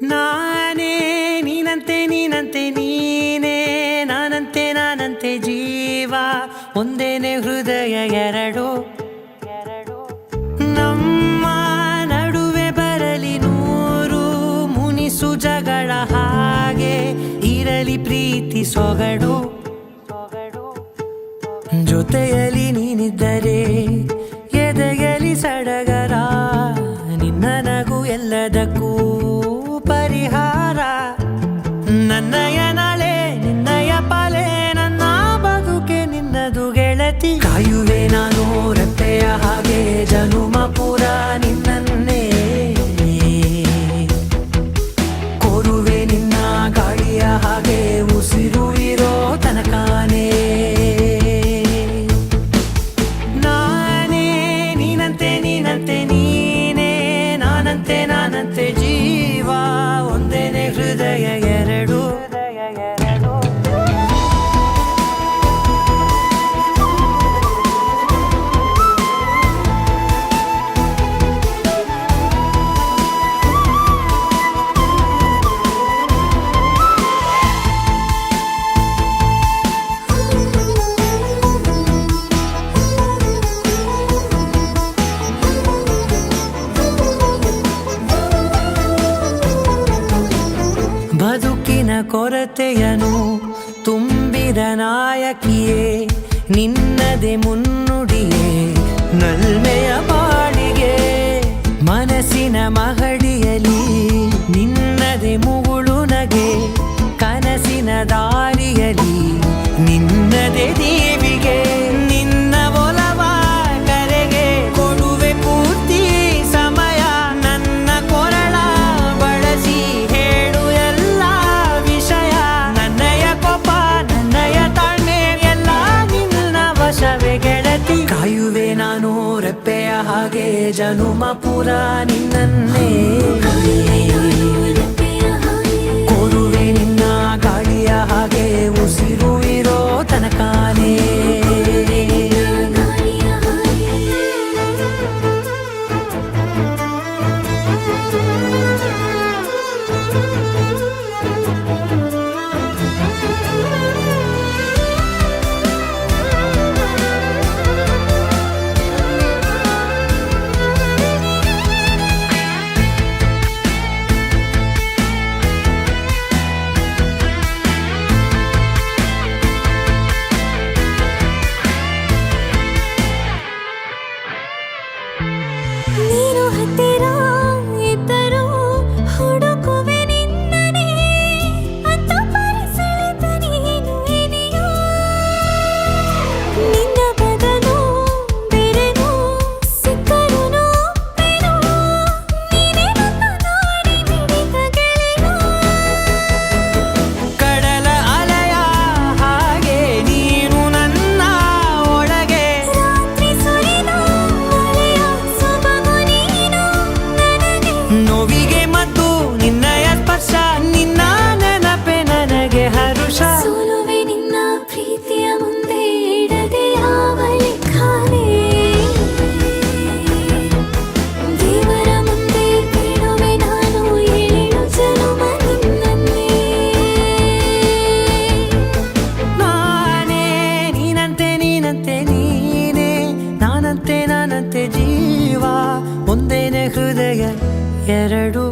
ನಾನೇ ನೀನಂತೆ ನೀನಂತೆ ನೀನೇ ನಾನಂತೆ ನಾನಂತೆ ಜೀವ ಒಂದೇನೆ ಹೃದಯ ಎರಡು ನಮ್ಮ ನಡುವೆ ಬರಲಿ ನೂರು ಮುನಿಸು ಜಗಳ ಹಾಗೆ ಇರಲಿ ಪ್ರೀತಿ ಸೊಗಡು ಜೊತೆಯಲ್ಲಿ ನೀನಿದ್ದರೆ ಎದೆಯಲಿ ಸಡಗರ ನಿನ್ನ ನಗು ಎಲ್ಲದಕ್ಕೂ ಪರಿಹಾರ ನನ್ನಯ ನಾಳೆ ನಿನ್ನಯ ಪಾಲೆ ನನ್ನ ಬದುಕೆ ನಿನ್ನದು ಗೆಳತಿ ಕಾಯುವೆ ನಾನು ರೆಪ್ಪೆಯ ಹಾಗೆ ಜನುಮ ಪುರ ನಿನ್ನನ್ನೇ ಕೋರುವೆ ನಿನ್ನ ಗಾಳಿಯ ಹಾಗೆ ಉಸಿರು ಇರೋ ತನಕಾನೇ ನಾನೇ ನೀನಂತೆ ನೀನಂತೆ ನೀನೇ ನಾನಂತೆ ನಾನಂತೆ ಜೀವ ಒಂದೇನೆ ಹೃದಯ ಎರಡು ಬದುಕಿನ ಕೊರತೆಯನು ತುಂಬಿದ ನಾಯಕಿಯೇ ನಿನ್ನದೆ ಮುನ್ನುಡಿಯೇ ನಲ್ಮೆಯ ಬಾಳಿಗೆ ಮನಸ್ಸಿನ ಮಹಡಿಯಲಿ ನಿನ್ನದೆ ಮುಗುಳು ನಗೆ ಕನಸಿನ ದಾರಿಯಲಿ ನಿನ್ನದೆ ದೇವಿಗೆ ನಿನ್ನ ಒಲವ ಕರೆಗೆ ಕೊಡುವೆ ಪೂರ್ತಿ ಸಮಯ ನನ್ನ ಕೊರಳ ಬಳಸಿ ಹೇಳು ಎಲ್ಲ ವಿಷಯ ನನ್ನಯ ಕೋಪ ನನ್ನಯ ತಾಳ್ಮೆ ಎಲ್ಲ ನಿನ್ನ ವಶವೇ ಗೆಳತಿ ಕಾಯುವೆ ನಾನು ರೆಪ್ಪೆಯ ಹಾಗೆ ಜನುಮ ಪುರ ನಿನ್ನನ್ನೇ ಕೋರುವೆ ನಿನ್ನ ಗಾಳಿಯ ಹಾಗೆ ಉಸಿರು ಇರೋ ತನಕಾನೇ ನೀನು ಹತ್ತಿರ ಇದ್ದರೂ ಹುಡುಕುವೆ ನಿನ್ನನೇ ಅಂತ ಪರಿಸೆಳೆದ ನೀನು ಇದೆಯೋ ನಿನ್ನ ಬದಲು ಬೇರೆನೋ ಸಿಕ್ಕರೂ ಬೇರೋ ನೀನೇ ನನ್ನ ನಾಡಿ ಮಿಡಿದ ಗೆಳೆಯ ಕಡಲ ಅಲೆಯ ಹಾಗೆ ನೀನು ನನ್ನ ಒಳಗೆ ರಾತ್ರಿ ಸುರಿದ ಮಳೆಯ ಸೊಬಗು ನೀನು ನನಗೆ ನೋವಿಗೆ ಮತ್ತು ನಿನ್ನಯ ಸ್ಪರ್ಶ ನಿನ್ನ ನೆನಪೆ ನನಗೆ ಹರುಷ ಸೋಲುವೆ ನಿನ್ನ ಪ್ರೀತಿಯ ಮುಂದೆ ಇಡದೆ ಯಾವ ಲೆಕ್ಕನೇ ದೇವರ ಮುಂದೆ ಬೇಡುವೆ ನಾನು ಏಳು ಜನುಮ ನಿನ್ನನ್ನೇ ನಾನೇ ನೀನಂತೆ ನೀನಂತೆ ನೀನೇ ನಾನಂತೆ ನಾನಂತೆ ಜೀವ ಒಂದೇನೆ ಹೃದಯ ಎರಡು